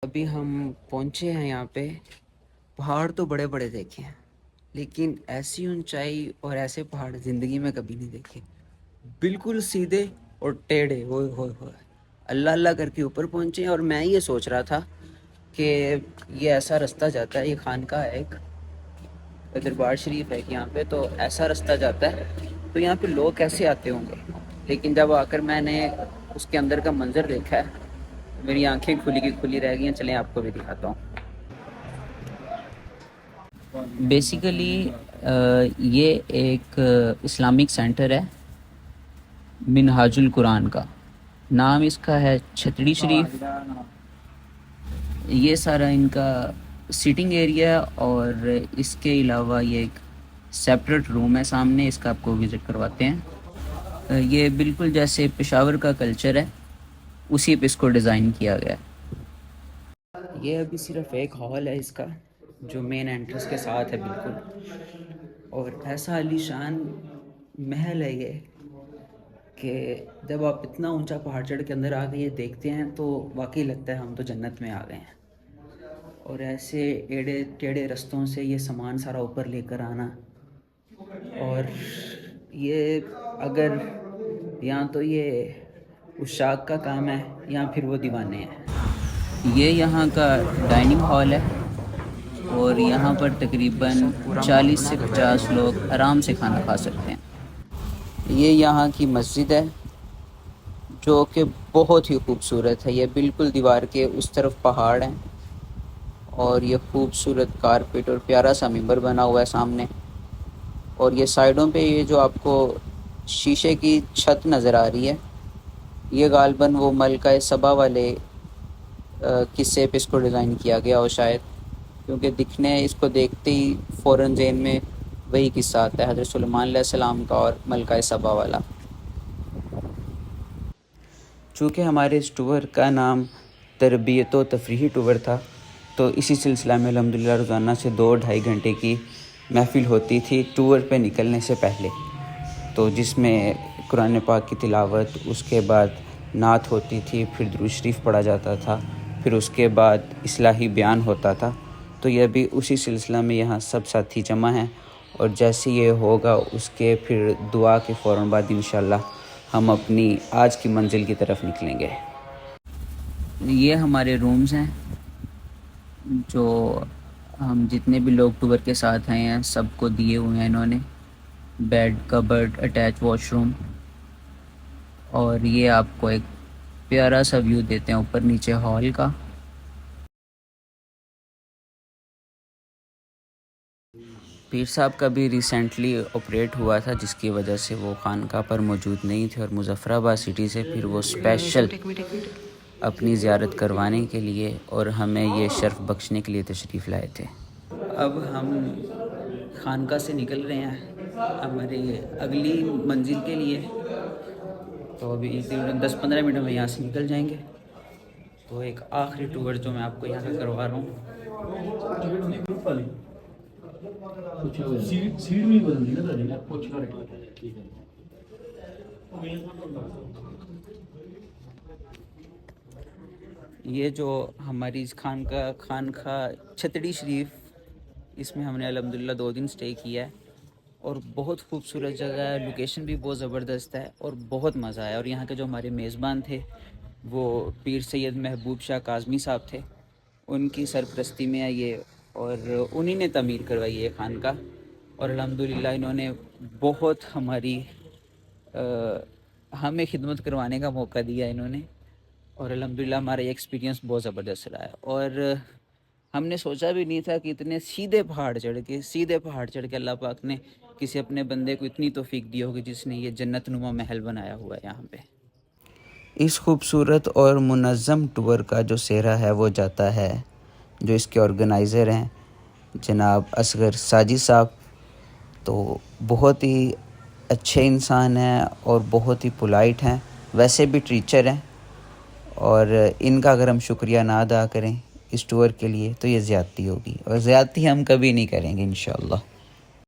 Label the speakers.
Speaker 1: अभी हम पहुंचे हैं यहाँ पे। पहाड़ तो बड़े बड़े देखे हैं, लेकिन ऐसी ऊंचाई और ऐसे पहाड़ ज़िंदगी में कभी नहीं देखे। बिल्कुल सीधे और टेढ़े, ओए होए होए। अल्लाह अल्लाह करके ऊपर पहुंचे हैं। और मैं ये सोच रहा था कि ये ऐसा रास्ता जाता है, ये खानका है एक, दरबार शरीफ है यहाँ पे, तो ऐसा रास्ता जाता है, तो यहाँ पे लोग कैसे आते होंगे। लेकिन जब आकर मैंने उसके अंदर का मंजर देखा है, मेरी आंखें खुली की खुली रह गई हैं। चलें आपको भी दिखाता हूँ। बेसिकली ये एक इस्लामिक सेंटर है, मिनहाजुल कुरान का। नाम इसका है छतड़ी शरीफ। ये सारा इनका सीटिंग एरिया है, और इसके अलावा ये एक सेपरेट रूम है सामने, इसका आपको विज़िट करवाते हैं। ये बिल्कुल जैसे पेशावर का कल्चर है, उसी पे इसको डिज़ाइन किया गया है। ये अभी सिर्फ एक हॉल है इसका, जो मेन एंट्रेंस के साथ है बिल्कुल। और ऐसा आलीशान महल है ये कि जब आप इतना ऊंचा पहाड़ चढ़ के अंदर आ गए ये देखते हैं, तो वाकई लगता है हम तो जन्नत में आ गए हैं। और ऐसे एड़े टेढ़े रास्तों से ये सामान सारा ऊपर लेकर आना, और ये अगर यहाँ तो ये उशाक का काम है या फिर वो दीवाने हैं। ये यहाँ का डाइनिंग हॉल है, और यहाँ पर तकरीबन 40 से 50 लोग आराम से खाना खा सकते हैं। ये यहाँ की मस्जिद है, जो कि बहुत ही खूबसूरत है। ये बिल्कुल दीवार के उस तरफ पहाड़ हैं, और ये खूबसूरत कारपेट और प्यारा सा मिंबर बना हुआ है सामने। और ये साइडों पे ये जो आपको शीशे की छत नज़र आ रही है, ये गालबन वो मलका सबा वाले किस्से पे इसको डिज़ाइन किया गया हो शायद, क्योंकि दिखने इसको देखते ही फ़ौरन ज़हन में वही किस्सा आता है, हज़रत सुलेमान अलैहिस्सलाम का और मलका सबा वाला। चूँकि हमारे इस टूर का नाम तरबियत व तफरीही टूर था, तो इसी सिलसिला में अल्हम्दुलिल्लाह रोज़ाना से 2-2.5 घंटे की महफ़िल होती थी टूर पे निकलने से पहले, तो जिसमें कुरान पाक की तिलावत, उसके बाद नात होती थी, फिर दुरूद शरीफ पढ़ा जाता था, फिर उसके बाद इस्लाही बयान होता था। तो यह भी उसी सिलसिला में यहाँ सब साथी जमा हैं, और जैसे ये होगा उसके फिर दुआ के फ़ौरन बाद इंशाअल्लाह हम अपनी आज की मंजिल की तरफ निकलेंगे। ये हमारे रूम्स हैं, जो हम जितने भी लोग टूर के साथ आए हैं सबको दिए हुए हैं इन्होंने। बेड, कबर्ड, अटैच वॉशरूम, और ये आपको एक प्यारा सा व्यू देते हैं ऊपर नीचे हॉल का। पीर साहब का भी रिसेंटली ऑपरेट हुआ था, जिसकी वजह से वो खानका पर मौजूद नहीं थे, और मुज़फ़्फ़राबाद सिटी से फिर वो स्पेशल अपनी ज़ियारत करवाने के लिए और हमें ये शर्फ़ बख्शने के लिए तशरीफ़ लाए थे। अब हम खानका से निकल रहे हैं हमारी अगली मंजिल के लिए, तो अभी तकरीबन 10-15 मिनट में यहाँ से निकल जाएंगे। तो एक आखिरी टूर जो मैं आपको यहाँ का करवा रहा हूँ। ये जो हमारी इस खानका छतड़ी शरीफ, इसमें हमने अल्हम्दुलिल्लाह 2 दिन स्टे किया है, और बहुत खूबसूरत जगह है, लोकेशन भी बहुत ज़बरदस्त है, और बहुत मज़ा आया। और यहाँ के जो हमारे मेज़बान थे वो पीर सैयद महबूब शाह काज़मी साहब थे, उनकी सरपरस्ती में है ये, और उन्हीं ने तमीर करवाई है खानका। और अल्हम्दुलिल्लाह इन्होंने बहुत हमें खिदमत करवाने का मौका दिया इन्होंने, और अल्हम्दुलिल्लाह हमारा ये एक्सपीरियंस बहुत ज़बरदस्त रहा है। और हमने सोचा भी नहीं था कि इतने सीधे पहाड़ चढ़ के अल्लाह पाक ने किसी अपने बंदे को इतनी तौफीक दी होगी, जिसने ये जन्नतनुमा महल बनाया हुआ है यहाँ पे। इस खूबसूरत और मुनज़्ज़म टूर का जो सेहरा है वो जाता है जो इसके ऑर्गेनाइज़र हैं जनाब असगर साजिद साहब। तो बहुत ही अच्छे इंसान हैं और बहुत ही पोलाइट हैं, वैसे भी टीचर हैं, और इनका अगर हम शुक्रिया ना अदा करें इस टूर के लिए तो ये ज़्यादती होगी, और ज़्यादती हम कभी नहीं करेंगे इंशाअल्लाह।